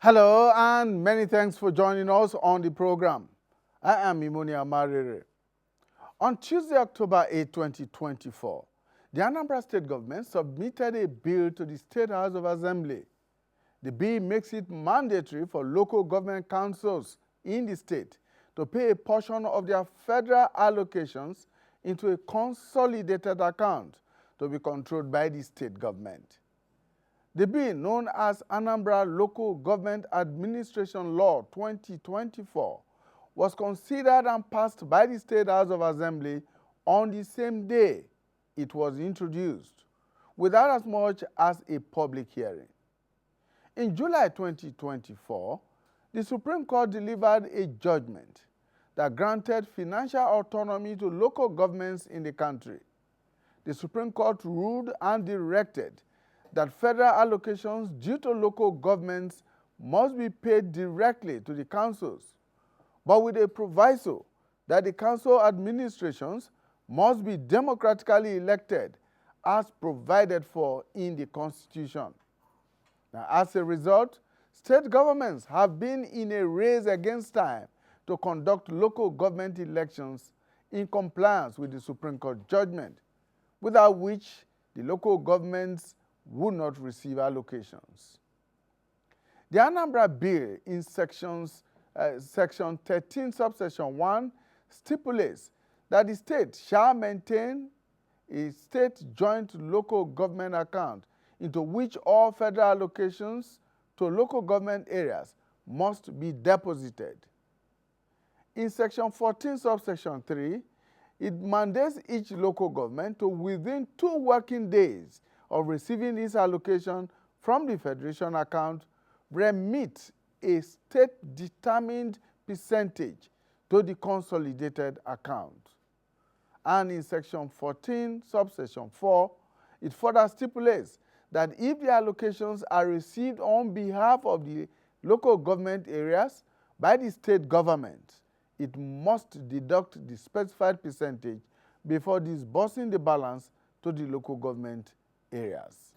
Hello, and many thanks for joining us on the program. I am Imoni Amarere. On Tuesday, October 8, 2024, the Anambra State government submitted a bill to the State House of Assembly. The bill makes it mandatory for local government councils in the state to pay a portion of their federal allocations into a consolidated account to be controlled by the state government. The bill, known as Anambra Local Government Administration Law 2024, was considered and passed by the State House of Assembly on the same day it was introduced, without as much as a public hearing. In July 2024, the Supreme Court delivered a judgment that granted financial autonomy to local governments in the country. The Supreme Court ruled and directed that federal allocations due to local governments must be paid directly to the councils, but with a proviso that the council administrations must be democratically elected as provided for in the Constitution. Now, as a result, state governments have been in a race against time to conduct local government elections in compliance with the Supreme Court judgment, without which the local governments would not receive allocations. The Anambra Bill in Section 13, subsection 1, stipulates that the state shall maintain a state joint local government account into which all federal allocations to local government areas must be deposited. In Section 14, subsection 3, it mandates each local government to, within 2 working days of receiving this allocation from the Federation account, remit a state-determined percentage to the consolidated account. And in Section 14, subsection 4, it further stipulates that if the allocations are received on behalf of the local government areas by the state government, it must deduct the specified percentage before disbursing the balance to the local government areas.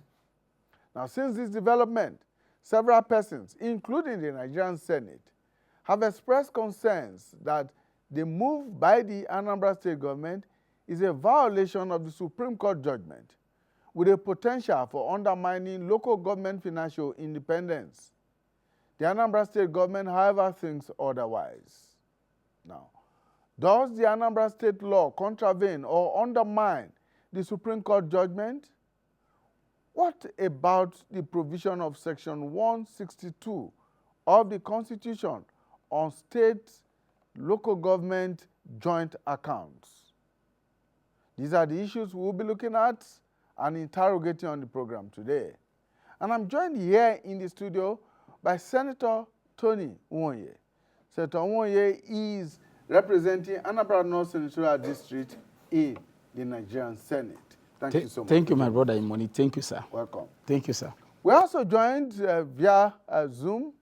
Now, since this development, several persons, including the Nigerian Senate, have expressed concerns that the move by the Anambra State government is a violation of the Supreme Court judgment, with a potential for undermining local government financial independence. The Anambra State government, however, thinks otherwise. Now, does the Anambra State law contravene or undermine the Supreme Court judgment? What about the provision of Section 162 of the Constitution on state local government joint accounts? These are the issues we'll be looking at and interrogating on the program today. And I'm joined here in the studio by Senator Tony Nwonye. Senator Nwonye is representing Anambra North Senatorial District in the Nigerian Senate. Thank you so much. Thank you, my brother Imoni. Thank you, sir. Welcome. Thank you, sir. We're also joined via Zoom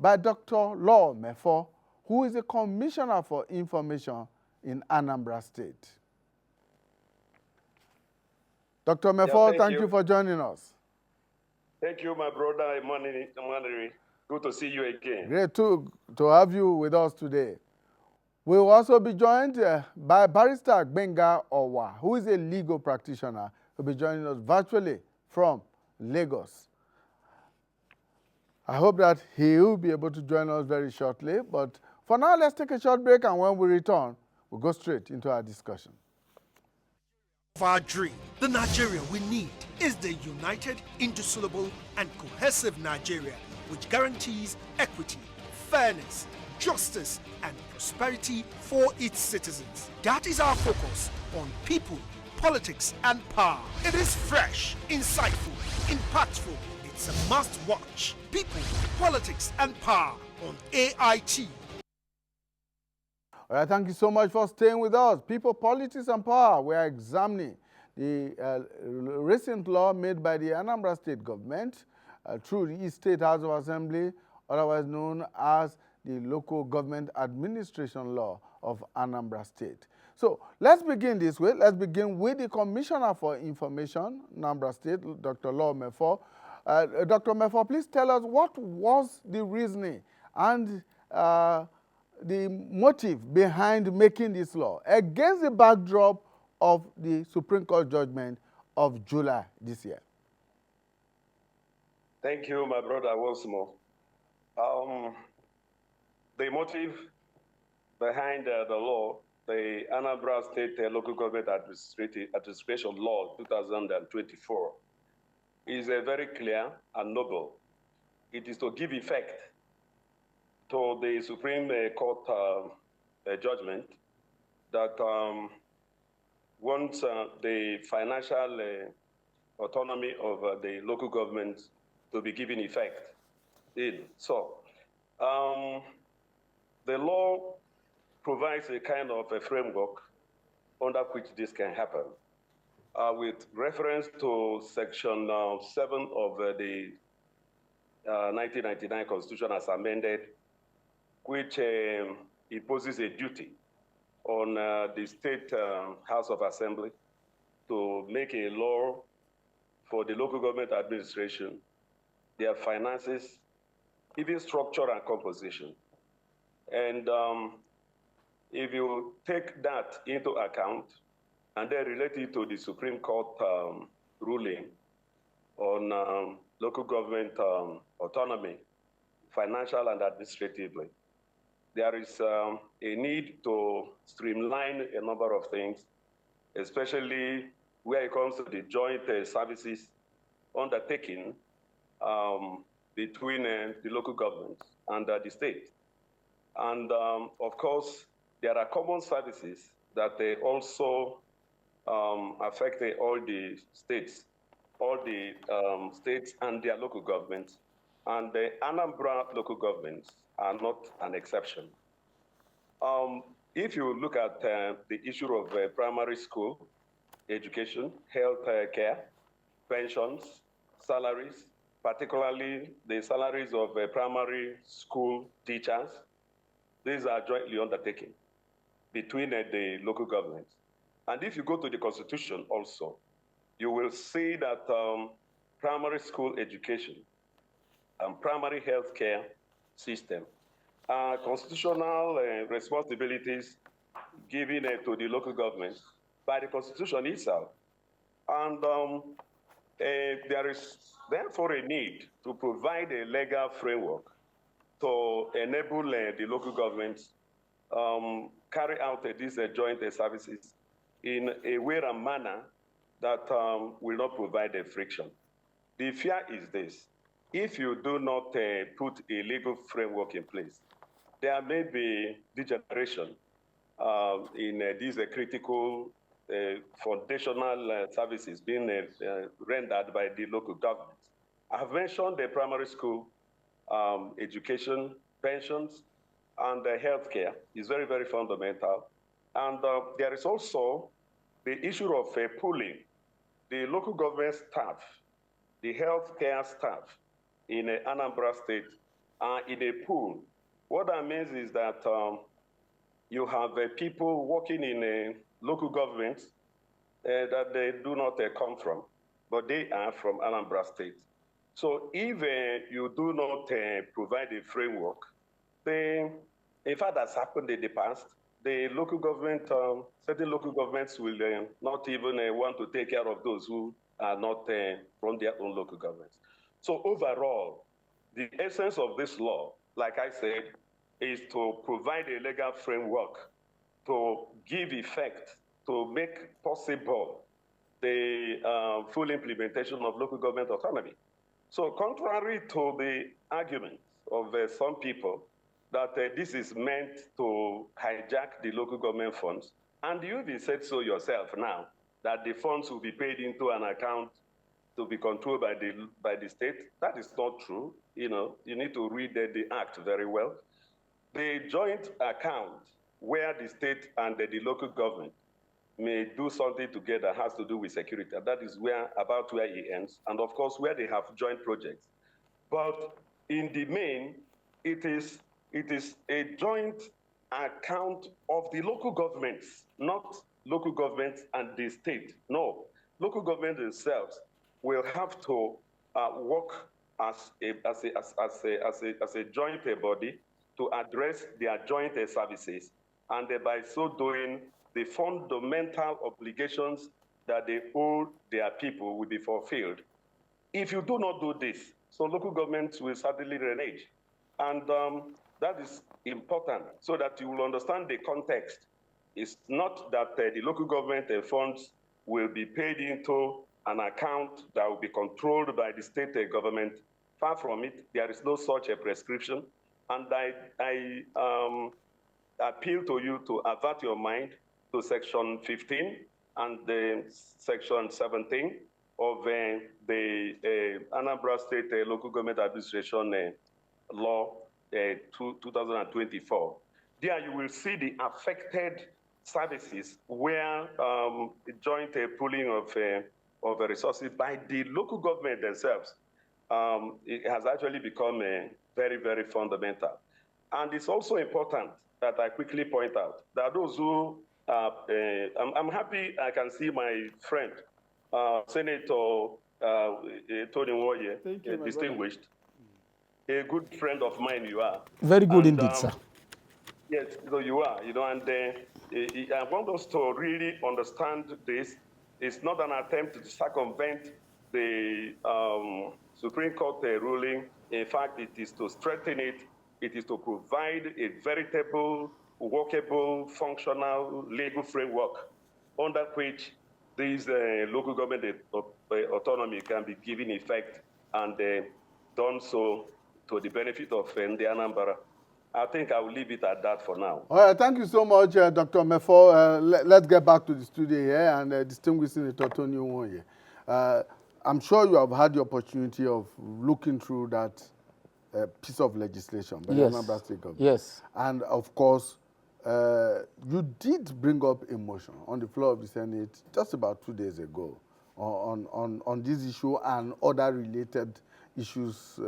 by Dr. Law Mefo, who is a Commissioner for Information in Anambra State. Dr. Mefo, thank you for joining us. Thank you, my brother Imoni. Good to see you again. Great to have you with us today. We will also be joined by Barrister Gbenga Owa, who is a legal practitioner, who will be joining us virtually from Lagos. I hope that he will be able to join us very shortly, but for now, let's take a short break, and when we return, we'll go straight into our discussion. Of our dream, the Nigeria we need is the united, indissoluble, and cohesive Nigeria, which guarantees equity, fairness, justice, and prosperity for its citizens. That is our focus on people, politics, and power. It is fresh, insightful, impactful. It's a must-watch. People, politics, and power on AIT. All right, thank you so much for staying with us. People, politics, and power. We are examining the recent law made by the Anambra State government through the State House of Assembly otherwise known as the Local Government Administration Law of Anambra State. So let's begin this way. Let's begin with the Commissioner for Information, Anambra State, Dr. Law Mefo. Dr. Mefo, please tell us what was the reasoning and the motive behind making this law against the backdrop of the Supreme Court judgment of July this year. Thank you, my brother, once more. The motive behind the law, the Anambra State Local Government Administration Law 2024, is very clear and noble. It is to give effect to the Supreme Court judgment that wants the financial autonomy of the local government to be given effect in. So, the law provides a kind of a framework under which this can happen. With reference to Section 7 of the 1999 Constitution as amended, which imposes a duty on the State House of Assembly to make a law for the local government administration, their finances, even structure and composition. And if you take that into account and then relate it to the Supreme Court ruling on local government autonomy, financial and administratively, there is a need to streamline a number of things, especially where it comes to the joint services undertaken between the local governments and the state. And of course, there are common services that they also affect all the states and their local governments. And the Anambra local governments are not an exception. If you look at the issue of primary school education, health care, pensions, salaries, particularly the salaries of primary school teachers, these are jointly undertaken between the local governments. And if you go to the Constitution also, you will see that primary school education and primary health care system are constitutional responsibilities given to the local governments by the Constitution itself. And there is therefore a need to provide a legal framework to enable the local governments carry out these joint services in a way and manner that will not provide a friction. The fear is this: if you do not put a legal framework in place, there may be degeneration in these critical foundational services being rendered by the local governments. I have mentioned the primary school education, pensions, and healthcare is very, very fundamental. And there is also the issue of pooling the local government staff, the healthcare staff in Anambra State are in a pool. What that means is that you have people working in local governments that they do not come from, but they are from Anambra State. So if you do not provide a framework, then, in fact, that's happened in the past. The local government, certain local governments will not even want to take care of those who are not from their own local governments. So overall, the essence of this law, like I said, is to provide a legal framework to give effect, to make possible the full implementation of local government autonomy. So contrary to the arguments of some people that this is meant to hijack the local government funds, and you even said so yourself now, that the funds will be paid into an account to be controlled by the state. That is not true. You know, you need to read the act very well. The joint account where the state and the local government may do something together has to do with security. That is about where it ends. And of course, where they have joint projects. But in the main, it is a joint account of the local governments, not local governments and the state. No, local governments themselves will have to work as a joint body to address their joint services, and by so doing, the fundamental obligations that they owe their people will be fulfilled. If you do not do this, so local governments will certainly renege. And that is important so that you will understand the context. It's not that the local government funds will be paid into an account that will be controlled by the state government. Far from it, there is no such a prescription. And I appeal to you to avert your mind to Section 15 and Section 17 of the Anambra State Local Government Administration Law 2024. There you will see the affected services where joint pooling of resources by the local government themselves, it has actually become very, very fundamental. And it's also important that I quickly point out that those who, I'm happy I can see my friend, Senator Tony Nwoye, distinguished, a good friend of mine you are. Very good and, indeed, sir. Yes, so you are, and I want us to really understand this. It's not an attempt to circumvent the Supreme Court ruling. In fact, it is to strengthen it. It is to provide a veritable, workable, functional legal framework under which these local government autonomy can be given effect and done so to the benefit of the Anambra. I think I will leave it at that for now. All right, thank you so much, Dr. Mefo. Let's get back to the studio here and distinguished Senator Tony Nwoye. I'm sure you have had the opportunity of looking through that piece of legislation by the Anambra State government. Yes. And of course, you did bring up a motion on the floor of the Senate just about 2 days ago on this issue and other related issues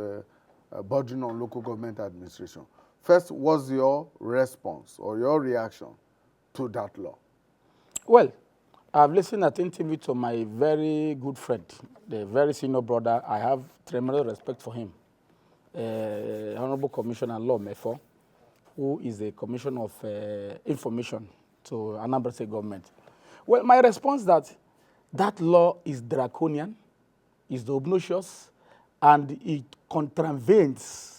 bordering on local government administration. First, what's your response or your reaction to that law? Well, I've listened attentively to my very good friend, the very senior brother. I have tremendous respect for him, Honorable Commissioner Law Mefo, who is a Commissioner of Information to Anambra State government. Well, my response is that law is draconian, is obnoxious, and it contravenes,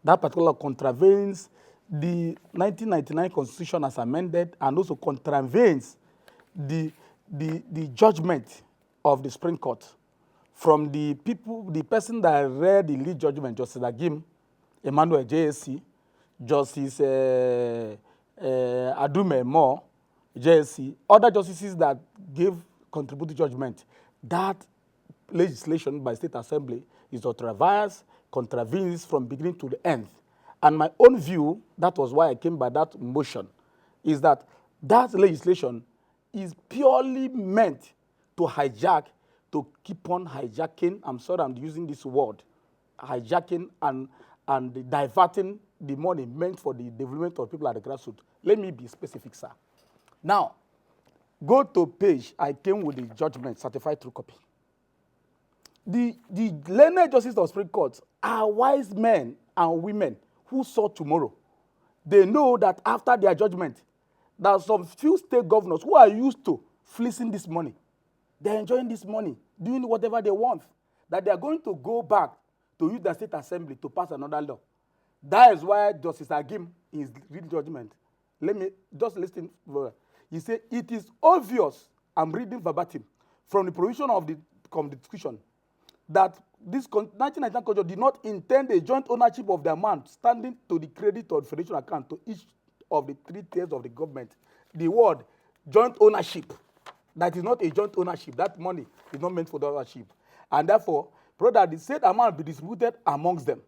that particular contravenes the 1999 Constitution as amended, and also contravenes the judgment of the Supreme Court from the person that read the lead judgment, Justice Agim, Emmanuel JSC, Justice Adume Moore, JSC, other justices that gave contributed judgment. That legislation by State Assembly is ultra-vires, contravenes from beginning to the end. And my own view, that was why I came by that motion, is that that legislation is purely meant to hijack, to keep on hijacking, I'm sorry I'm using this word, hijacking and diverting the money meant for the development of people at the grassroots. Let me be specific, sir. Now, go to page, I came with the judgment, certified true copy. The learned justices of Supreme Court are wise men and women who saw tomorrow. They know that after their judgment, there are some few state governors who are used to fleecing this money. They're enjoying this money, doing whatever they want, that they are going to go back to use the State Assembly to pass another law. That is why Justice Agim is reading judgment. Let me just listen. He said, it is obvious, I'm reading verbatim, from the provision of the Constitution, that this 1999 Constitution did not intend a joint ownership of the amount standing to the credit of the federation account to each of the 3 tiers of the government. The word joint ownership, that is not a joint ownership. That money is not meant for the ownership. And therefore, brother, the said amount be distributed amongst them.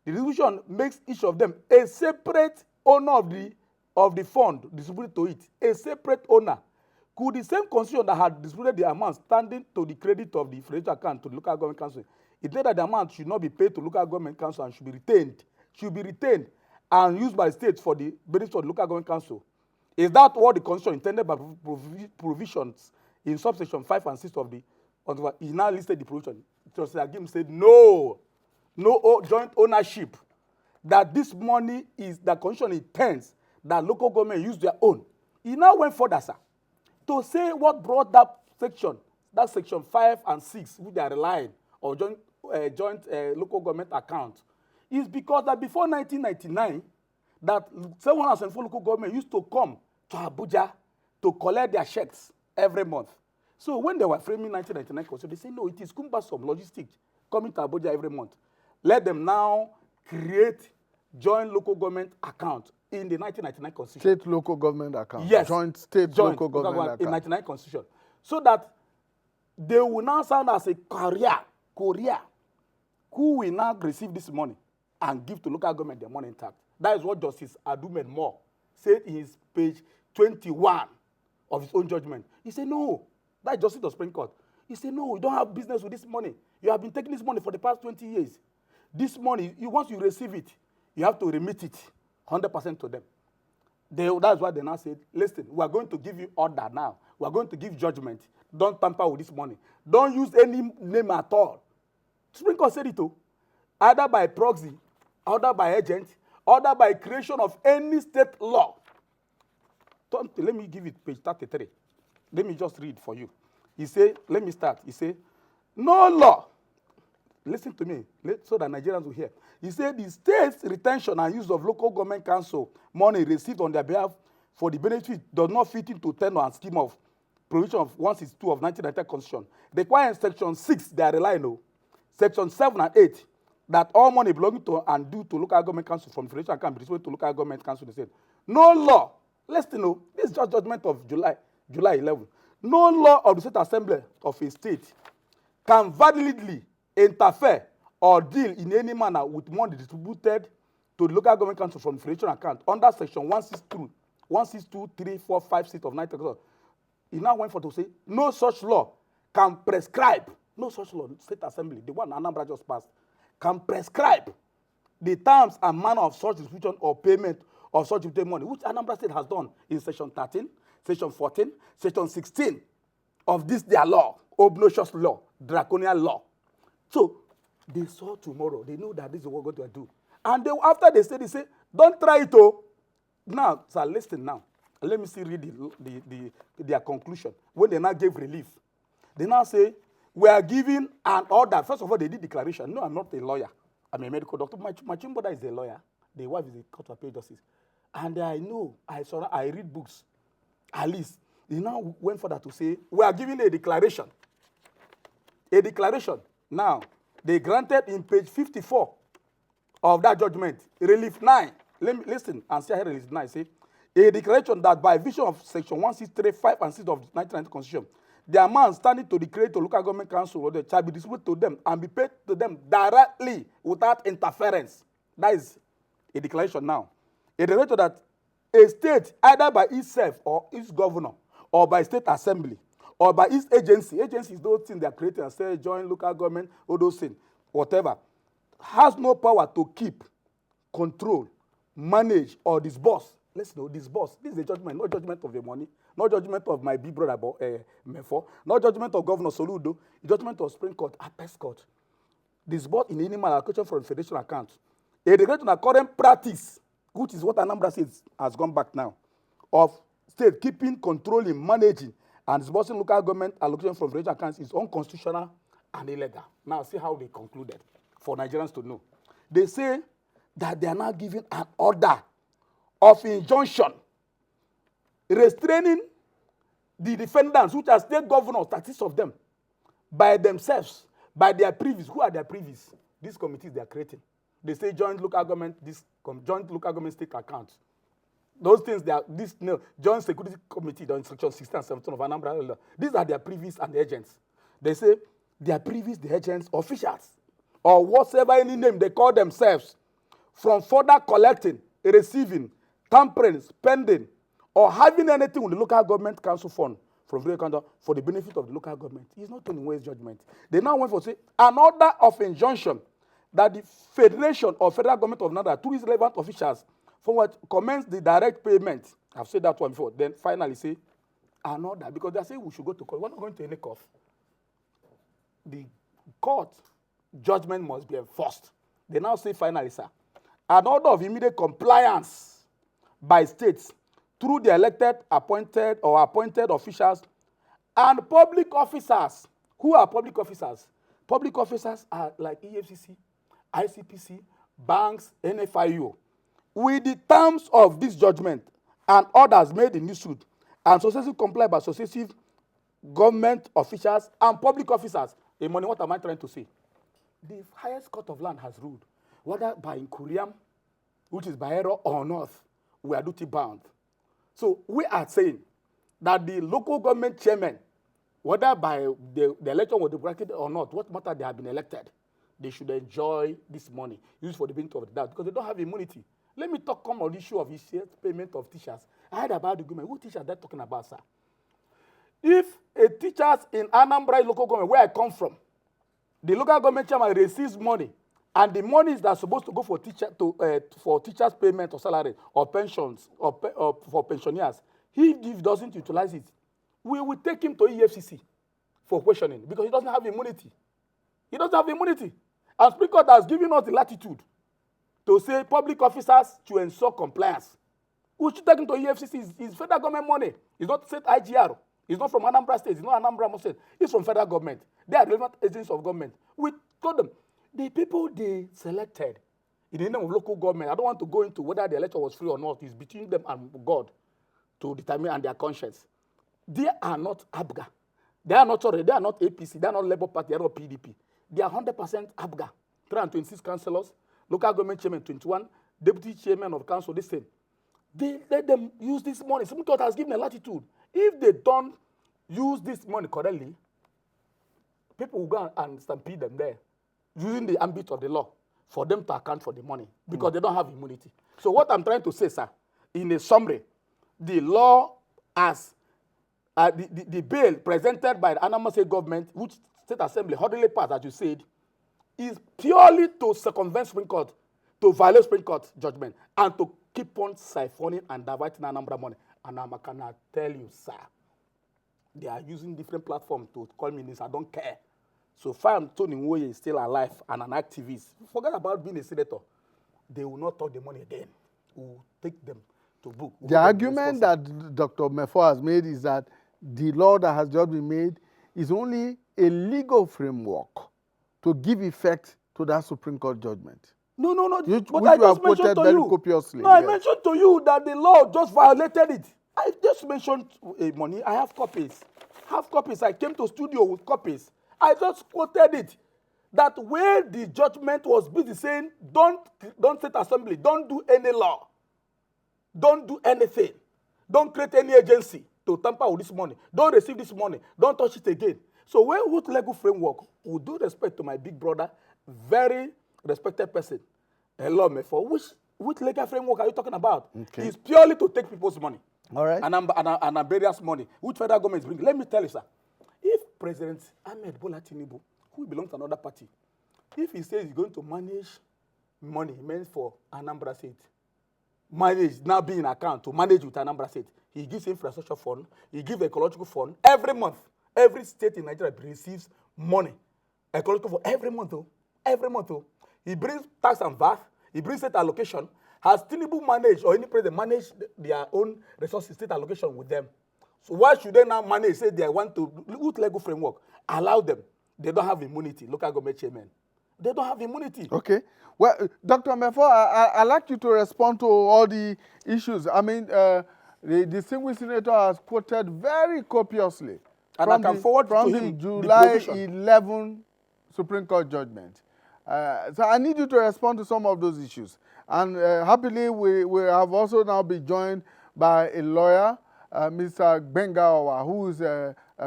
The distribution makes each of them a separate owner of the fund distributed to it, a separate owner. Could the same constitution that had distributed the amount standing to the credit of the federation account to the local government council, it said that the amount should not be paid to local government council and should be retained, should be retained and used by the state for the benefit of the local government council. Is that what the constitution intended by provisions in subsection 5 and 6 of the, he now listed the provision. Justice Agim said, no joint ownership, that this money is, the constitution intends that local government use their own. He now went further, sir, to say what brought that section 5 and 6, which they are relying on joint local government account, is because that before 1999, that 704 local government used to come to Abuja to collect their checks every month. So when they were framing 1999 constitution, they say, no, it is cumbersome logistics coming to Abuja every month. Let them now create joint local government account in the 1999 constitution. State local government account. Yes. Joint local government account. In 1999 constitution. So that they will now sound as a courier who will now receive this money and give to local government their money intact. That is what Justice Adumen Moore said in his page 21 of his own judgment. He said, no, that's Justice of Supreme Court. He said, no, you don't have business with this money. You have been taking this money for the past 20 years. This money, once you receive it, you have to remit it 100% to them. That's why they now said, listen, we are going to give you order now. We are going to give judgment. Don't tamper with this money. Don't use any name at all. Supreme Court said it too. Either by proxy, either by agent, either by creation of any state law. Let me give it page 33. Let me just read for you. He said, let me start. He said, no law. Listen to me, so that Nigerians will hear. He said the state's retention and use of local government council money received on their behalf for the benefit does not fit into tenor and scheme of provision of 162 of 1990 Constitution. Requiring section 6, they are relying on. Section 7 and 8, that all money belonging to and due to local government council from federation account be distributed to local government council. They said, no law. Let's know, this is just judgment of July 11. No law of the State Assembly of a state can validly interfere or deal in any manner with money distributed to the local government council from federation account under section 162, 3, 4, 5, 6 of 19. He now went for to say, no such law can prescribe, no such law, State Assembly, the one Anambra just passed, can prescribe the terms and manner of such distribution or payment of such distributed money, which Anambra State has done in section 13, section 14, section 16 of this their law, obnoxious law, draconian law. So they saw tomorrow, they know that this is what we're going to do. And they, after they say, don't try it, oh. Now, sir, listen now. Let me see, read their conclusion. When they now gave relief, they now say, we are giving an order. First of all, they did declaration. No, I'm not a lawyer. I'm a medical doctor. My twin brother is a lawyer. The wife is a court of appeal justice. And I know, I read books. At least, they now went further to say, we are giving a declaration. A declaration. Now, they granted in page 54 of that judgment, relief 9. Listen and see how relief 9 say, a declaration that by vision of section 163, 5 and 6 of the 1990 Constitution, the amount standing to the credit to local government council or the shall be distributed to them and be paid to them directly without interference. That is a declaration now. A declaration that a state, either by itself or its governor, or by state assembly, or by its agency is those things they are creating and say joint local government, all those things, whatever, has no power to keep, control, manage, or disburse. Let's know, disburse. This is a judgment, not judgment of the money, not judgment of my big brother, Mefo, not judgment of Governor Soludo, judgment of Supreme Court, Apex Court. Disburse in any manner allocation from federation account. A declaration of current practice, which is what Anambra State has gone back now, of state keeping, controlling, managing, and disbursing local government allocation from federation accounts is unconstitutional and illegal. Now, see how they concluded for Nigerians to know. They say that they are now giving an order of injunction restraining the defendants, which are state governors, 30 of them, by themselves, by their previes. Who are their previes? These committees they are creating. They say joint local government, joint local government state accounts. Those things, they are joint security committee, the instruction 16 and 17 of Anambra. These are their previes and the agents. They say their previes, the agents, officials, or whatever any name they call themselves, from further collecting, receiving, tampering, spending, or having anything with the local government council fund from the council for the benefit of the local government. It's not only waste judgment. They now went for say an order of injunction that the Federation or Federal Government of Nigeria, through its relevant officials, from what commence the direct payment. I've said that one before. Then finally say, another, because they say we should go to court. We're not going to any court. The court judgment must be enforced. They now say finally, sir, an order of immediate compliance by states through the elected, appointed, or appointed officials and public officers. Who are public officers? Public officers are like EFCC, ICPC, banks, NFIU. With the terms of this judgment and orders made in this suit, and successively complied by successive government officials and public officers. Money, what am I trying to say? The highest court of land has ruled, whether by Nkuriam, which is by error or not, we are duty bound. So we are saying that the local government chairman, whether by the election was democratic or not, what matter they have been elected, they should enjoy this money, use for the benefit of the doubt, because they don't have immunity. Let me talk on the issue of the payment of teachers. I heard about the government. Who teachers they're talking about, sir? If a teachers in Anambra local government, where I come from, the local government chairman receives money, and the money is that's supposed to go for for teachers' payment or salary or pensions or for pensioners, he doesn't utilize it, we will take him to EFCC for questioning because he doesn't have immunity. He doesn't have immunity. And Supreme Court has given us the latitude to say public officers to ensure compliance. We should take him to EFCC. It's federal government money. It's not state IGR. It's not from Anambra State. It's not Anambra State. It's from federal government. They are relevant agents of government. We told them, the people they selected in the name of local government, I don't want to go into whether the election was free or not. It's between them and God to determine and their conscience. They are not ABGA. They are not APC. They are not Labour Party. They are not PDP. They are 100% ABGA. 326 councillors, local government chairman 21, deputy chairman of council the same. They let them use this money. Supreme Court has given a latitude. If they don't use this money correctly, people will go and stampede them there, using the ambit of the law for them to account for the money because they don't have immunity. So what I'm trying to say, sir, in a summary, the law as the bill presented by the Anambra State government, which State Assembly hurriedly passed, as you said, is purely to circumvent Supreme Court, to violate Supreme Court judgment, and to keep on siphoning and diverting Anambra money. And I cannot tell you, sir, they are using different platforms to call me this. I don't care. So far, Tony Nwoye is still alive and an activist. Forget about being a senator. They will not touch the money again. We will take them to book. The argument that Dr. Mefo has made is that the law that has just been made is only a legal framework to give effect to that Supreme Court judgment. No. Which I just mentioned to you. Copiously. No, yes. I mentioned to you that the law just violated it. I just mentioned money. I have copies. I came to studio with copies. I just quoted it. That where the judgment was busy saying, don't State Assembly, don't do any law. Don't do anything. Don't create any agency to tamper with this money. Don't receive this money. Don't touch it again. So what legal framework, with due respect to my big brother, very respected person, hello, Mefo, which legal framework are you talking about? Okay. It's purely to take people's money. All right. And various money, which federal government is bringing. Let me tell you, sir, if President Ahmed Bola Tinubu, who belongs to another party, if he says he's going to manage money meant for Anambra State, manage, now be in account to manage with Anambra State, he gives infrastructure fund, he gives ecological fund every month. Every state in Nigeria receives money, ecological fund every month. He brings tax and VAT, he brings state allocation. Has Tinubu managed or any president managed their own resources, state allocation with them? So why should they now manage, say they want to, with legal framework, allow them? They don't have immunity, local government chairman. They don't have immunity. Okay. Well, Dr. Mefo, I'd like you to respond to all the issues. I mean, the distinguished senator has quoted very copiously and I can forward from to the him July 11 Supreme Court judgment. So I need you to respond to some of those issues. And happily, we have also now been joined by a lawyer, Mr. Bengawa, who is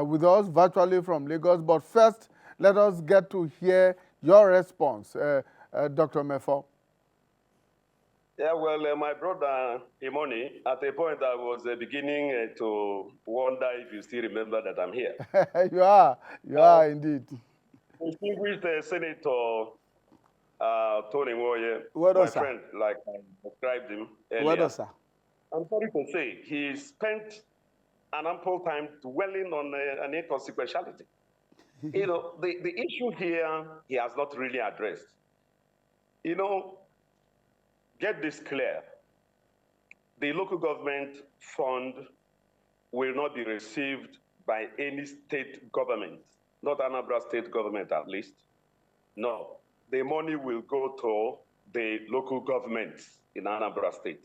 with us virtually from Lagos. But first, let us get to hear your response, Dr. Mefo. Yeah, well, my brother Imoni, at a point I was beginning to wonder if you still remember that I'm here. You are indeed. Distinguished Senator Tony Moye, Well done, my sir. friend, like I described him earlier. Well done, sir. I'm sorry to say, he spent an ample time dwelling on an inconsequentiality. You know, the issue here, he has not really addressed. You know, get this clear. The local government fund will not be received by any state government, not Anambra State government at least. No, the money will go to the local governments in Anambra State.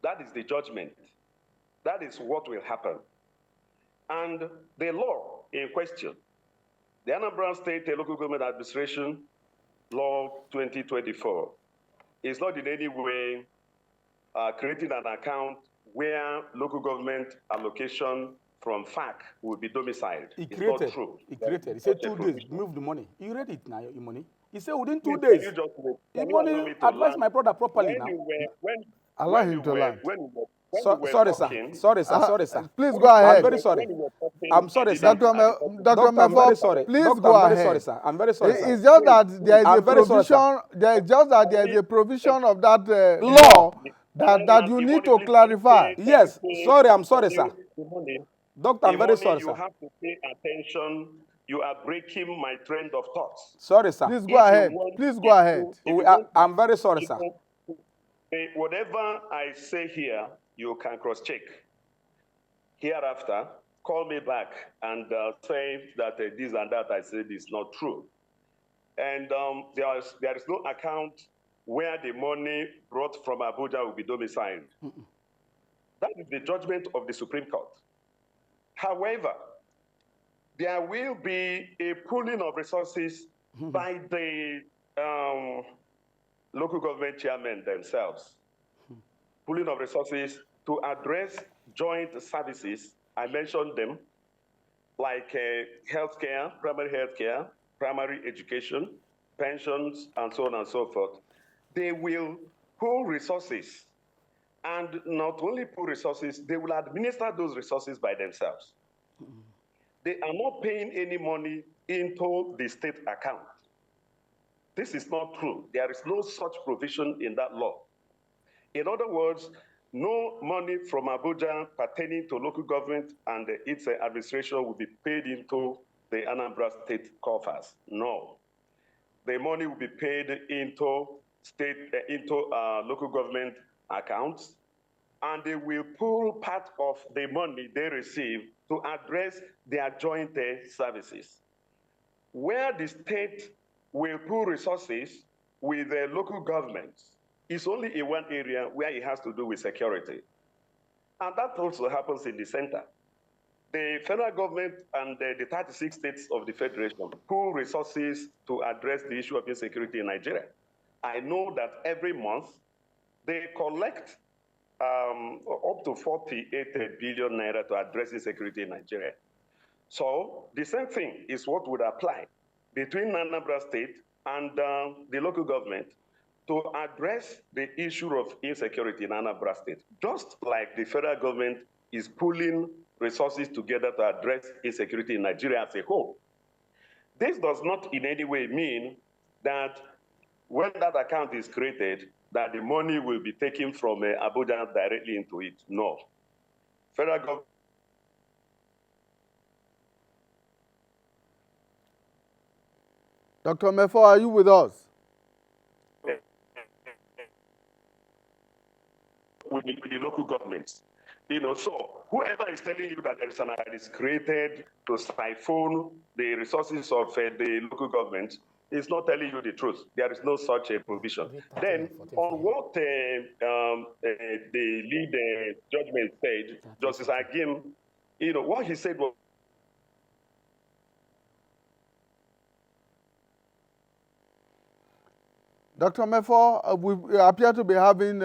That is the judgment. That is what will happen. And the law in question, the Anambra State Local Government Administration Law 2024, is not in any way creating an account where local government allocation from FAC will be domiciled. It's not true. He created. He said 2 days, move the money. You read it now, your money. He said within 2 Please, days. can you just wait? The Can you allow money, me to advise land? my brother properly now. Allow him to land. Sorry, sir. Sorry, sir. Please go ahead. I'm very sorry. I'm sorry, sir. Dr. Doctor, I'm very sorry. Please Doctor, go I'm very ahead. sorry, sir. I'm very sorry, sir. It's just that there is I'm a very sorry, sir. provision. There is just that there is a provision of that law that you need to clarify. Yes. Sorry, I'm sorry, sir. Doctor, I'm very sorry, you sir. have to pay attention. You are breaking my trend of thoughts. Sorry, sir. Please go ahead. Please go ahead. I'm very sorry, sir. Whatever I say here, you can cross-check. Hereafter, call me back and say that this and that I said is not true. And there is no account where the money brought from Abuja will be domiciled. That is the judgment of the Supreme Court. However, there will be a pooling of resources by the local government chairmen themselves. Pooling of resources to address joint services. I mentioned them, like healthcare, primary education, pensions, and so on and so forth. They will pool resources, and not only pool resources, they will administer those resources by themselves. They are not paying any money into the state account. This is not true. There is no such provision in that law. In other words, no money from Abuja pertaining to local government and its administration will be paid into the Anambra State coffers. No. The money will be paid into local government accounts, and they will pool part of the money they receive to address their joint services. Where the state will pool resources with the local governments is only in one area where it has to do with security. And that also happens in the center. The federal government and the 36 states of the federation pool resources to address the issue of insecurity in Nigeria. I know that every month they collect up to 48 billion naira to address insecurity in Nigeria. So the same thing is what would apply between Anambra State and the local government to address the issue of insecurity in Anambra State, just like the federal government is pooling resources together to address insecurity in Nigeria as a whole. This does not in any way mean that when that account is created, that the money will be taken from Abuja directly into it. No. Federal government. Dr. Mefo, are you with us? With the local governments. So whoever is telling you that there is an account is created to siphon the resources of the local government is not telling you the truth. There is no such a provision. Then, on what the lead judgment said, Justice Agim, what he said was, Dr. Mefo, we appear to be having,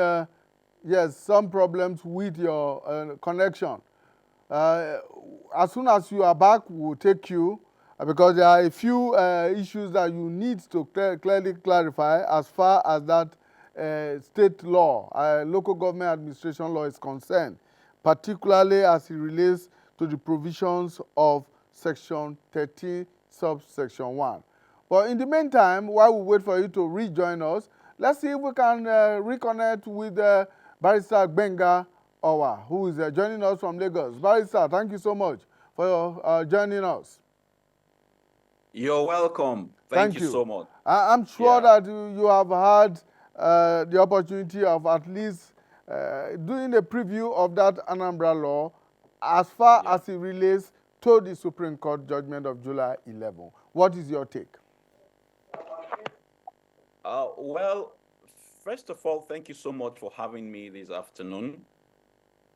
yes, some problems with your connection. As soon as you are back, we'll take you, because there are a few issues that you need to clearly clarify as far as that state law, local government administration law is concerned, particularly as it relates to the provisions of Section 13, subsection 1. But in the meantime, while we wait for you to rejoin us, let's see if we can reconnect with Barrister Gbenga Owa, who is joining us from Lagos. Barrister, thank you so much for joining us. You're welcome. Thank you so much. I'm sure that you have had the opportunity of at least doing a preview of that Anambra law as far as it relates to the Supreme Court judgment of July 11. What is your take? Well, first of all, thank you so much for having me this afternoon.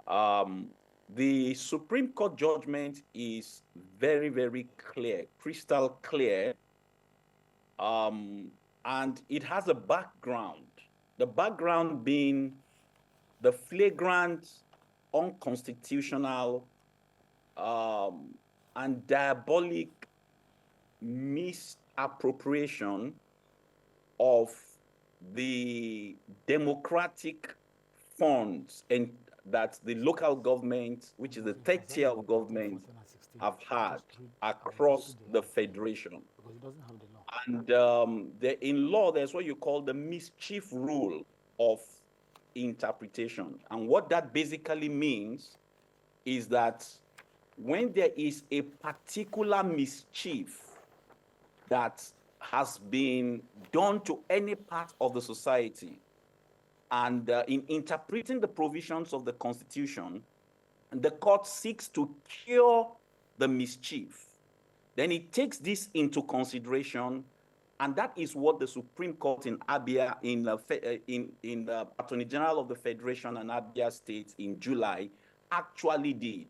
The Supreme Court judgment is very, very clear, crystal clear, and it has a background. The background being the flagrant, unconstitutional, and diabolic misappropriation of the democratic funds and that the local government, which is the third tier of government, have had across the federation. And in law, there's what you call the mischief rule of interpretation. And what that basically means is that when there is a particular mischief that has been done to any part of the society, and in interpreting the provisions of the Constitution, the court seeks to cure the mischief. Then it takes this into consideration, and that is what the Supreme Court in Abia, in the Attorney General of the Federation and Abia State in July, actually did.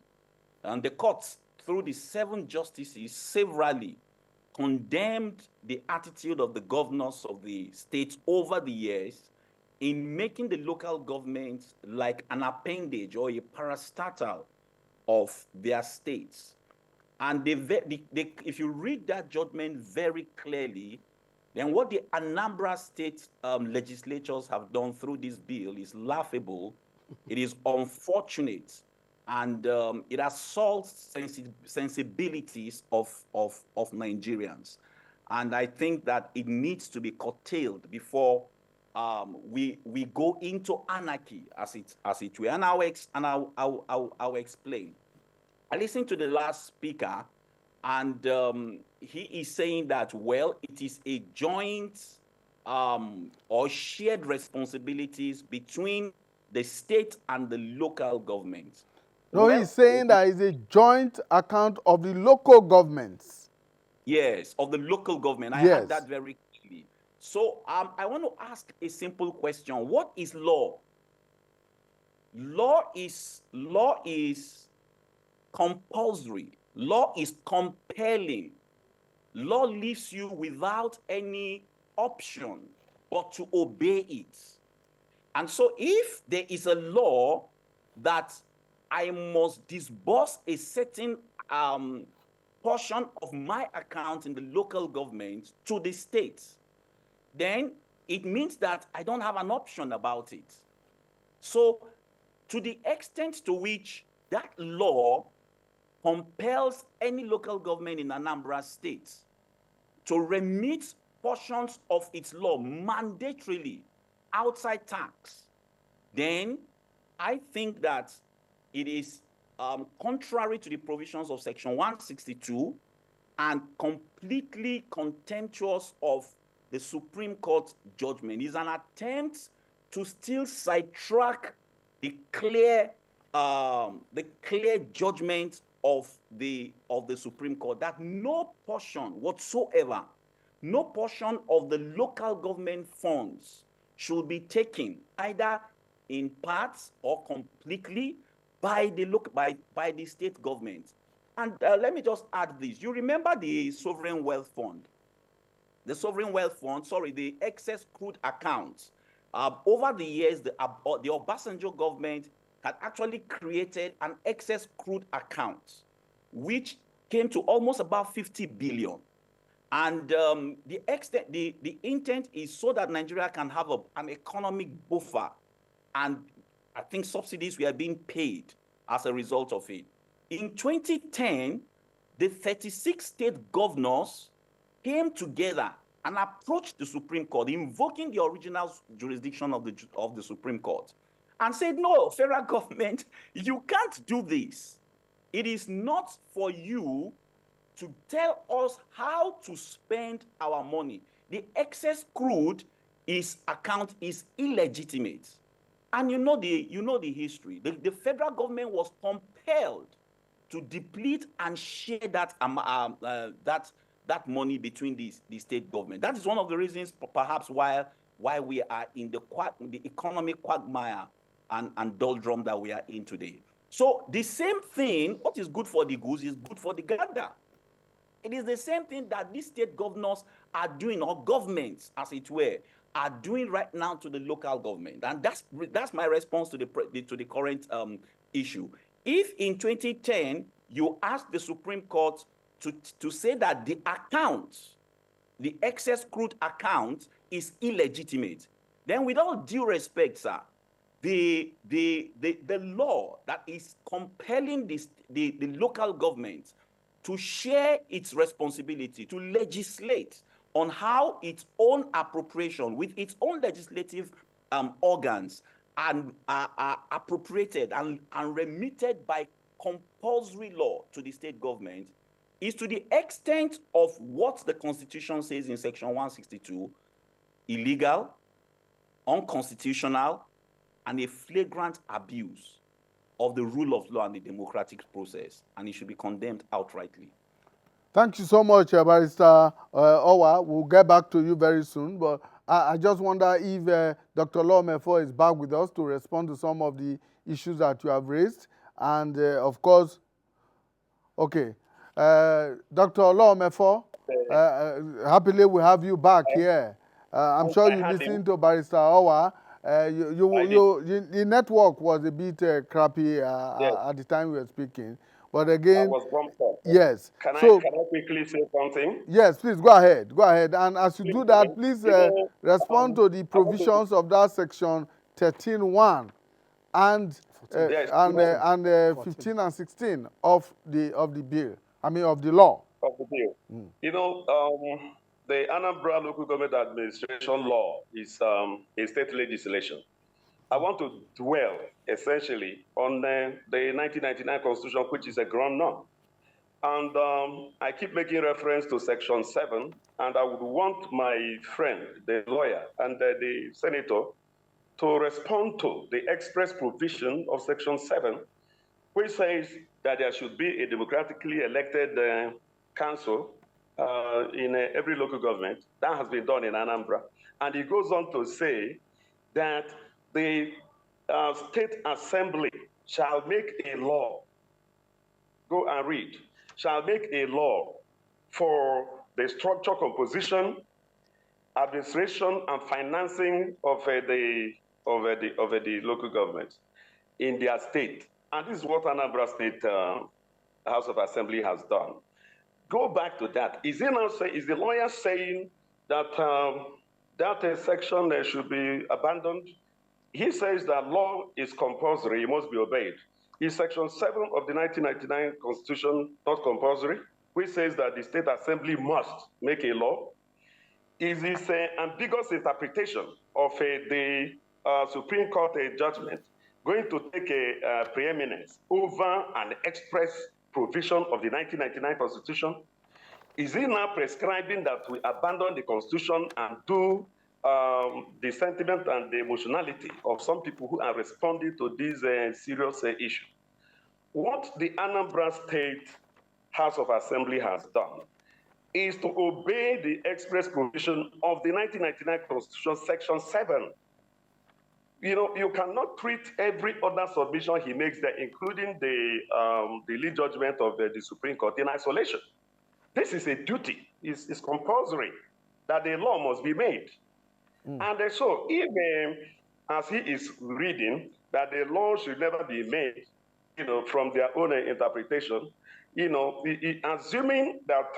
And the courts, through the 7 justices, severally condemned the attitude of the governors of the states over the years in making the local government like an appendage or a parastatal of their states. And if you read that judgment very clearly, then what the Anambra State legislatures have done through this bill is laughable. It is unfortunate, and it assaults sensibilities of Nigerians. And I think that it needs to be curtailed before we go into anarchy, as it were. And I'll explain. I listened to the last speaker, and he is saying that, well, it is a joint or shared responsibilities between the state and the local government. No, he's saying that it's a joint account of the local governments. Yes, of the local government. I had that very clearly. So I want to ask a simple question. What is law? Law is compulsory. Law is compelling. Law leaves you without any option but to obey it. And so if there is a law that I must disburse a certain portion of my account in the local government to the state, then it means that I don't have an option about it. So to the extent to which that law compels any local government in Anambra State to remit portions of its law mandatorily outside tax, then I think that it is contrary to the provisions of Section 162 and completely contemptuous of the Supreme Court judgment. It's an attempt to still sidetrack the clear judgment of the Supreme Court that no portion whatsoever, no portion of the local government funds should be taken either in parts or completely by the state government. And let me just add this. You remember the Sovereign Wealth Fund? The Sovereign Wealth Fund, the excess crude accounts. Over the years, the Obasanjo government had actually created an excess crude account, which came to almost about 50 billion. And the intent is so that Nigeria can have an economic buffer, and I think subsidies were being paid as a result of it. In 2010, the 36 state governors came together and approached the Supreme Court, invoking the original jurisdiction of the Supreme Court, and said, no, federal government, you can't do this. It is not for you to tell us how to spend our money. The excess crude account is illegitimate. And you know the history. The federal government was compelled to deplete and share that money between the state government. That is one of the reasons, perhaps, why we are in the economic quagmire and doldrum that we are in today. So the same thing, what is good for the goose is good for the gander. It is the same thing that these state governors are doing, or governments, as it were, are doing right now to the local government. And that's my response to the current issue. If in 2010 you asked the Supreme Court to say that the excess crude account is illegitimate, then with all due respect, sir, the law that is compelling the local government to share its responsibility, to legislate on how its own appropriation with its own legislative organs are appropriated and remitted by compulsory law to the state government, is to the extent of what the Constitution says in Section 162, illegal, unconstitutional, and a flagrant abuse of the rule of law and the democratic process, and it should be condemned outrightly. Thank you so much, Barrister Owa. We'll get back to you very soon, but I just wonder if Dr. Lawmefo is back with us to respond to some of the issues that you have raised. And of course, okay, Dr. Lawmefo, happily we have you back here. I'm sure you listened to Barrister Owa. The network was a bit crappy Yes. at the time we were speaking. But again, I was bumped up. yes. Can I quickly say something? Yes, please, go ahead. Go ahead. And as you do that, please respond to the provisions of that section 13.1 and 15 and 16 of the bill. I mean, of the law. Of the bill. You know, the Anambra Local Government Administration Law is a state legislation. I want to dwell essentially on the 1999 Constitution, which is a ground norm. And I keep making reference to Section 7, and I would want my friend, the lawyer, and the senator to respond to the express provision of Section 7, which says that there should be a democratically elected council in every local government. That has been done in Anambra. And it goes on to say that the State Assembly shall make a law. Go and read. Shall make a law for the structure, composition, administration, and financing of the local government in their state. And this is what Anambra State House of Assembly has done. Go back to that. Is the lawyer saying that that section should be abandoned? He says that law is compulsory, it must be obeyed. Is Section 7 of the 1999 Constitution not compulsory, which says that the State Assembly must make a law? Is this ambiguous interpretation of the Supreme Court judgment going to take a preeminence over an express provision of the 1999 Constitution? Is it now prescribing that we abandon the Constitution and do the sentiment and the emotionality of some people who are responding to this serious issue? What the Anambra State House of Assembly has done is to obey the express provision of the 1999 Constitution, Section 7. You know, you cannot treat every other submission he makes there, including the lead judgment of the Supreme Court, in isolation. This is a duty. It's compulsory that the law must be made. And so, if, as he is reading, that the law should never be made, you know, from their own interpretation, you know, assuming that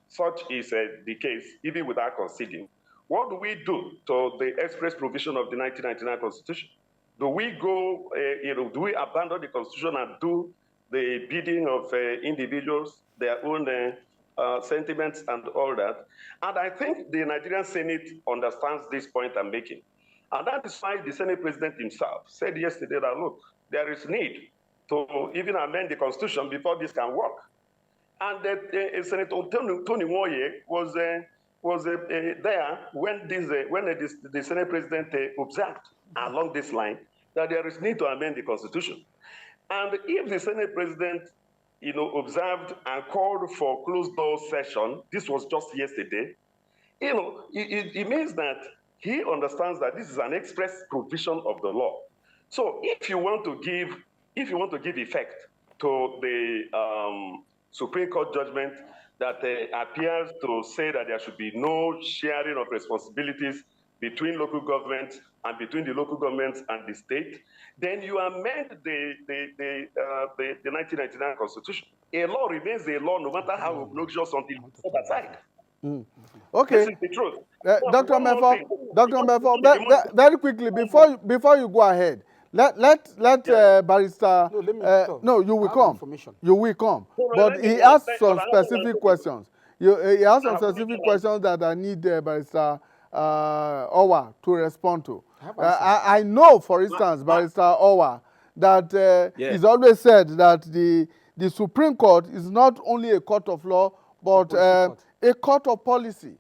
such is the case, even without conceding, what do we do to the express provision of the 1999 Constitution? Do we go, you know, do we abandon the Constitution and do the bidding of individuals, their own sentiments and all that. And I think the Nigerian Senate understands this point I'm making. And that is why the Senate President himself said yesterday that, look, there is need to even amend the Constitution before this can work. And Senator Tony Nwoye was there when the Senate President observed along this line that there is need to amend the Constitution. And if the Senate President, observed and called for closed door session, this was just yesterday, it means that he understands that this is an express provision of the law. So if you want to give effect to the Supreme Court judgment that appears to say that there should be no sharing of responsibilities between local governments and between the local governments and the state, then you amend the 1999 Constitution. A law remains a law no matter how obnoxious until it's set aside. Okay. This is the truth. Dr. Mefo, very quickly, before you go ahead, let Barrister. No, let me talk. No, you will come. Information. You will come. But he asked some specific questions. He asked some specific questions that I need Barrister Owa to respond to. I know, for instance, Barrister Owa, that he's always said that the Supreme Court is not only a court of law, but a court of policy.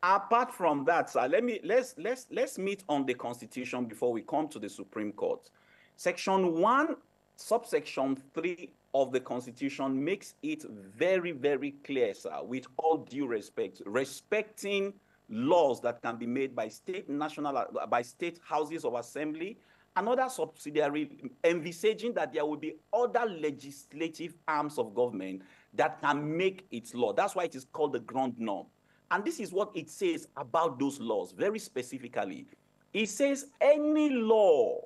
Apart from that, sir, let's meet on the Constitution before we come to the Supreme Court. Section 1, subsection 3 of the Constitution makes it very, very clear, sir, with all due respect, respecting laws that can be made by state houses of assembly and other subsidiary, envisaging that there will be other legislative arms of government that can make its law. That's why it is called the ground norm. And this is what it says about those laws, very specifically. It says any law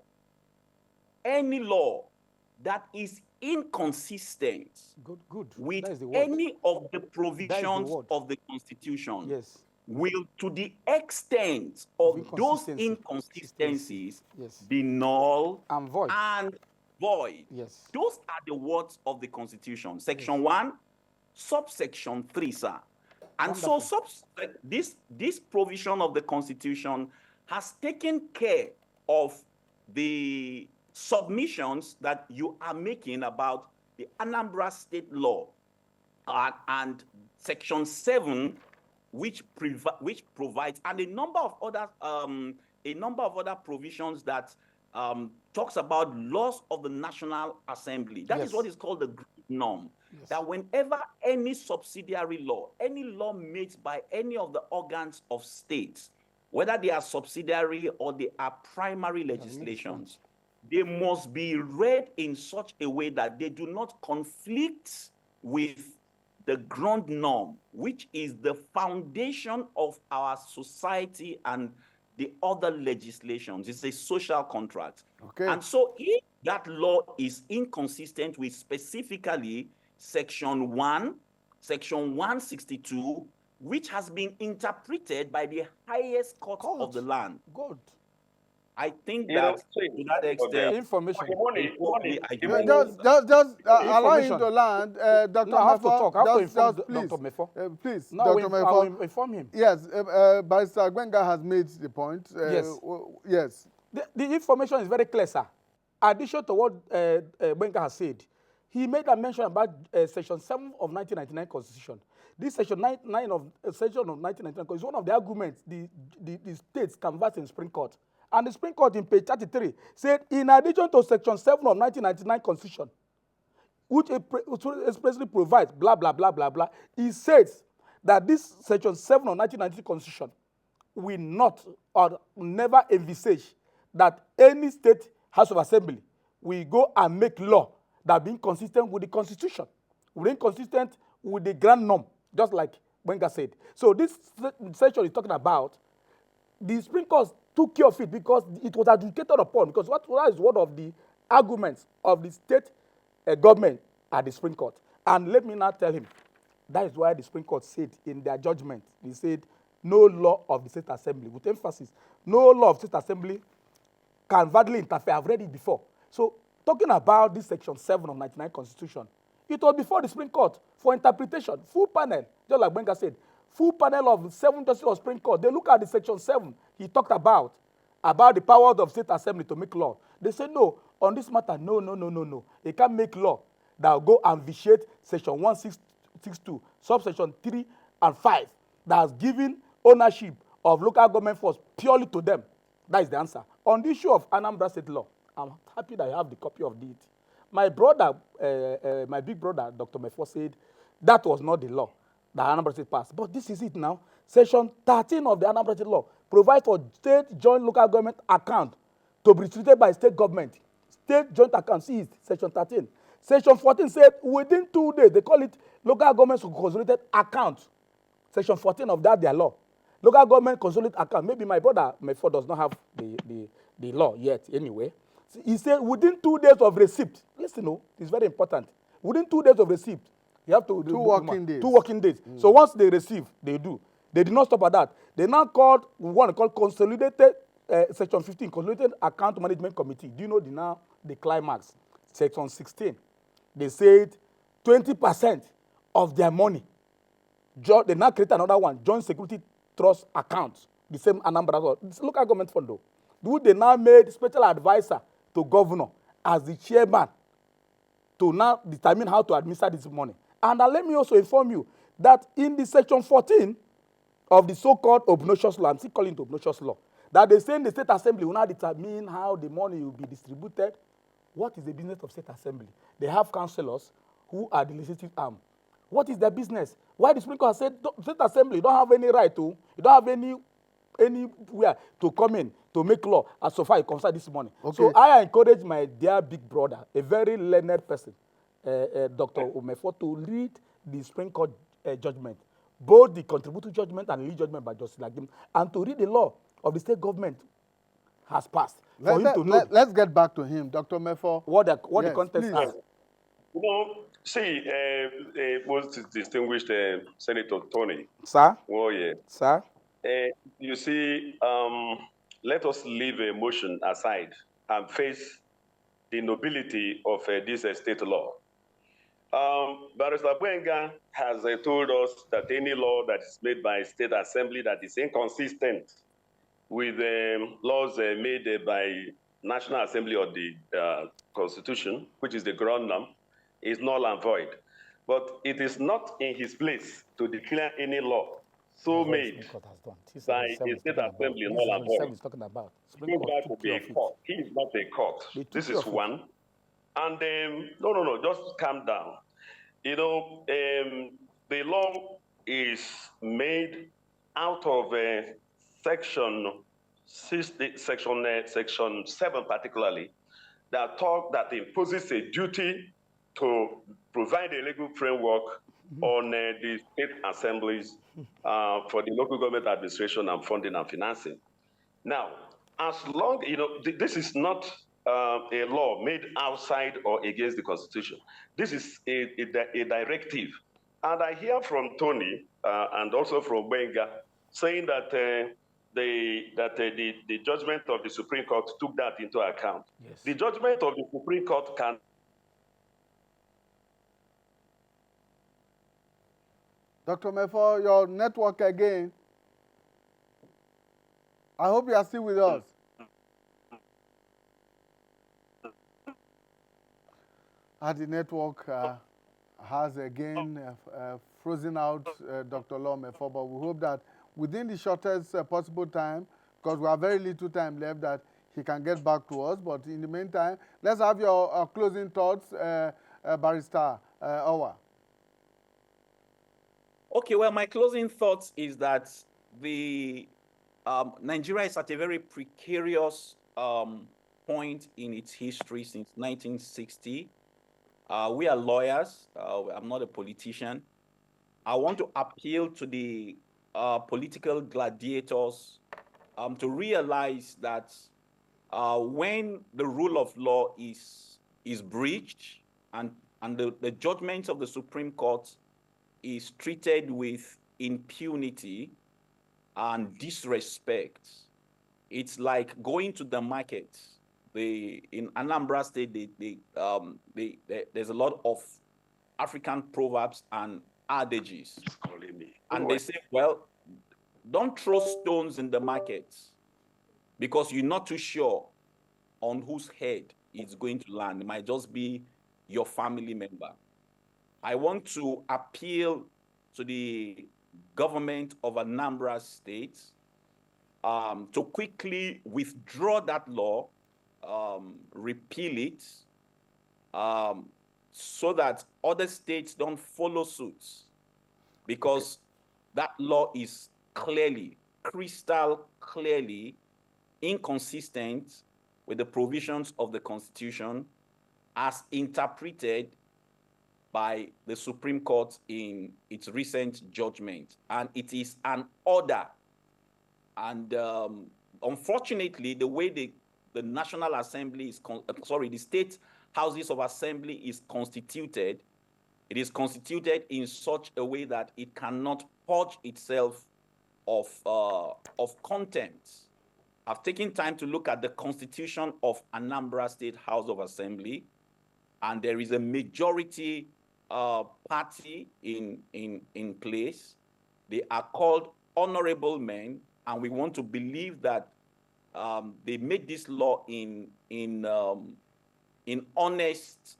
that is inconsistent with any of the provisions of the Constitution will, to the extent of those inconsistencies, be null and void. Those are the words of the Constitution. Section 1, subsection 3, sir. And wonderful. So this provision of the Constitution has taken care of the submissions that you are making about the Anambra State law and Section 7, which provides, and a number of other provisions that talks about laws of the National Assembly. That is what is called the group norm. That whenever any subsidiary law, any law made by any of the organs of states, whether they are subsidiary or they are primary legislations, they must be read in such a way that they do not conflict with the ground norm, which is the foundation of our society and the other legislations. It's a social contract. Okay. And so if that law is inconsistent with specifically Section 1, Section 162, which has been interpreted by the highest court of the land. I think that to that extent, information. Just allow him to land. Dr. Mefo, please. No, Dr. Mefo, I will inform him. Yes, Barrister Gbenga has made the point. Yes. The information is very clear, sir. Addition to what Gbenga has said, he made a mention about Section 7 of 1999 Constitution. This Section 9 of Section of 1999 is one of the arguments the states canvassed in Supreme Court. And the Supreme Court in page 33 said, in addition to Section 7 of 1999 Constitution, which expressly provides blah, blah, blah, blah, blah, he says that this Section 7 of 1990 Constitution will not or never envisage that any state House of Assembly will go and make law that being consistent with the Constitution, being consistent with the grand norm, just like Gbenga said. So this section is talking about the Supreme Court took care of it because it was adjudicated upon, because what is one of the arguments of the state government at the Supreme Court. And let me now tell him, that is why the Supreme Court said in their judgment, they said no law of the State Assembly, with emphasis, no law of State Assembly can validly interfere. I've read it before. So talking about this Section 7 of 99 Constitution It was before the Supreme Court for interpretation. Full panel, just like Benga said, full panel of 7 justices of Supreme Court. They look at the section 7 he talked about the powers of state assembly to make law. They say no, on this matter, no. They can't make law that will go and vitiate section 1662, subsection 3 and 5, that has given ownership of local government force purely to them. That is the answer. On the issue of Anambra State law, I'm happy that I have the copy of it. My brother, my big brother, Dr. Mefo, said that was not the law that Anambra State passed. But this is it now. Section 13 of the Anambra State law provides for state joint local government account to be treated by state government. State joint account, see it, section 13. Section 14 said within 2 days, they call it local government consolidated account. Section 14 of that, their law. Local government consolidated account. Maybe my brother, Mefo, does not have the law yet anyway. He said within 2 days of receipt, listen, no, it's very important. Within 2 days of receipt, you have to do 2 working days. 2 working days. So once they receive, they do. They did not stop at that. They now called one called consolidated section 15, consolidated account management committee. Do you know the climax? Section 16. They said 20% of their money. They now create another one, joint security trust account. The same Anambra. It's local government fund though. Who they now made special advisor to governor as the chairman to now determine how to administer this money. And let me also inform you that in the section 14 of the so-called obnoxious law, I'm still calling it obnoxious law, that they say in the state assembly will now determine how the money will be distributed. What is the business of state assembly? They have councillors who are the legislative arm. What is their business? Why the Supreme Court said state assembly, you don't have any right to, you don't have anywhere to come in to make law as so far it concerns this money. Okay. So I encourage my dear big brother, a very learned person, Dr. Omefo, to read the Supreme Court judgment, both the contributory judgment and legal judgment by Justice Lagim, and to read the law of the state government has passed. Let's get back to him, Dr. Mefo. What the context is. You know, see, most distinguished Senator Tony. Sir? Oh, yeah. Sir? You see, let us leave emotion aside and face the nobility of this state law. Barrister Buenga has told us that any law that is made by state assembly that is inconsistent with laws made by National Assembly or the Constitution, which is the ground norm, is null and void. But it is not in his place to declare any law so made by a state assembly null and void. That would be a court. He is not a court. This is one. And no, just calm down. You know, the law is made out of section 7 particularly, that imposes a duty to provide a legal framework on the state assemblies for the local government administration and funding and financing. Now, as long, you know, this is not a law made outside or against the Constitution. This is a directive. And I hear from Tony and also from Benga saying that the judgment of the Supreme Court took that into account. Yes. The judgment of the Supreme Court can... Dr. Mefo, your network again. I hope you are still with us. The network has again frozen out Dr. Law Mefo, but we hope that within the shortest possible time, because we have very little time left, that he can get back to us. But in the meantime, let's have your closing thoughts, Barrister Owa. Okay, well, my closing thoughts is that the Nigeria is at a very precarious point in its history since 1960. We are lawyers. I'm not a politician. I want to appeal to the political gladiators to realize that when the rule of law is breached and the judgments of the Supreme Court is treated with impunity and disrespect, it's like going to the market. In Anambra State, there's a lot of African proverbs and adages. And they say, well, don't throw stones in the markets because you're not too sure on whose head it's going to land. It might just be your family member. I want to appeal to the government of Anambra State to quickly withdraw that law, repeal it, so that other states don't follow suit, because that law is clearly, crystal clearly inconsistent with the provisions of the Constitution as interpreted by the Supreme Court in its recent judgment. And it is an order. And unfortunately, the way the National Assembly is, the State Houses of Assembly is constituted, it is constituted in such a way that it cannot purge itself of contempt. I've taken time to look at the Constitution of Anambra State House of Assembly, and there is a majority party in place. They are called honorable men, and we want to believe that they made this law in honest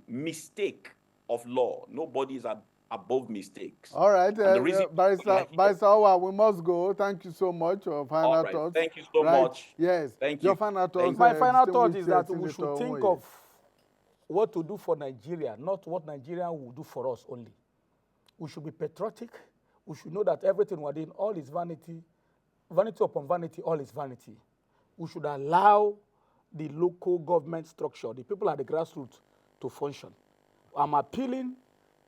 mistake of law. Nobody is above mistakes. All right, Barrister Owa, we must go. Thank you so much for final thoughts. Thank you so much. Yes. Thank Your you. final thoughts. My final thought is that we Senator should think Omoye. of what to do for Nigeria, not what Nigeria will do for us only. We should be patriotic. We should know that everything we're doing, all is vanity. Vanity upon vanity, all is vanity. We should allow the local government structure, the people at the grassroots, to function. I'm appealing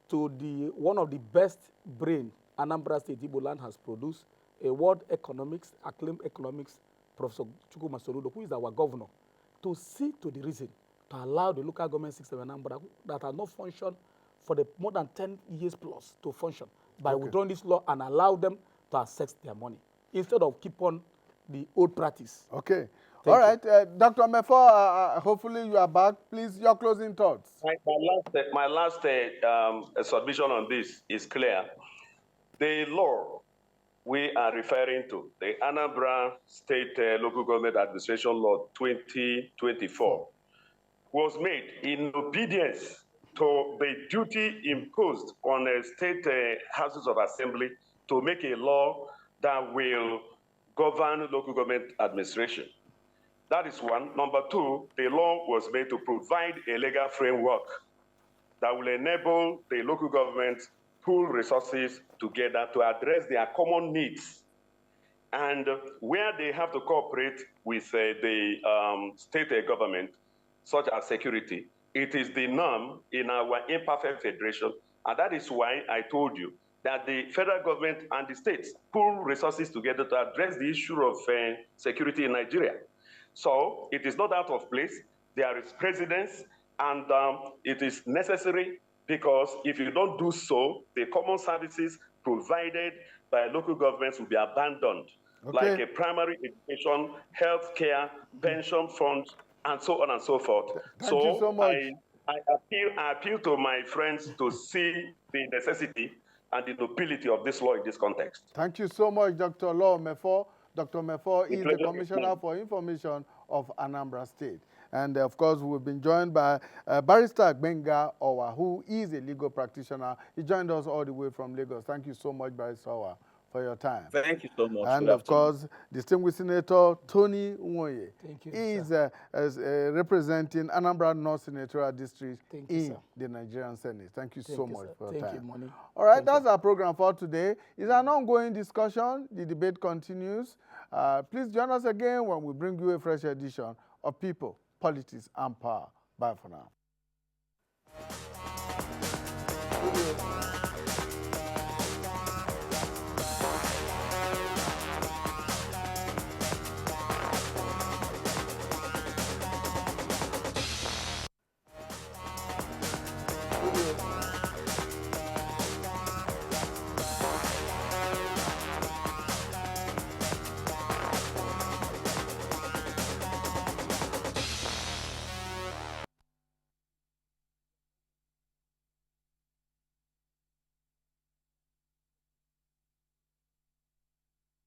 to one of the best brain Anambra State Igbo land has produced, a world economics, acclaimed economics, Professor Chukwuma Soludo, who is our governor, to see to the reason to allow the local government system in Anambra that has not functioned for the more than 10 years plus to function by withdrawing this law and allow them to access their money instead of keep on the old practice. Okay. Thank All right. Dr. Mefo, hopefully you are back. Please, your closing thoughts. My last submission on this is clear. The law we are referring to, the Anambra State Local Government Administration Law 2024, was made in obedience to the duty imposed on state houses of assembly to make a law that will govern local government administration. That is one. Number two, the law was made to provide a legal framework that will enable the local government pool resources together to address their common needs. And where they have to cooperate with the state government, such as security, it is the norm in our imperfect federation. And that is why I told you that the federal government and the states pool resources together to address the issue of security in Nigeria. So it is not out of place. There is precedence, and it is necessary, because if you don't do so, the common services provided by local governments will be abandoned, like a primary education, health care, pension funds, and so on and so forth. Thank you so much. I appeal to my friends to see the necessity and the nobility of this law in this context. Thank you so much, Dr. Law Mefo. Dr. Mefo is the Commissioner for Information of Anambra State. And of course, we've been joined by Barrister Gbenga Owa, who is a legal practitioner. He joined us all the way from Lagos. Thank you so much, Barrister Owa, for your time. Thank you so much. And of course, distinguished Senator Tony Nwoye is representing Anambra North Senatorial District in the Nigerian Senate. Thank you so much for your time. Thank you, Money. All right, that's our program for today. It's an ongoing discussion. The debate continues. Please join us again when we bring you a fresh edition of People, Politics, and Power. Bye for now.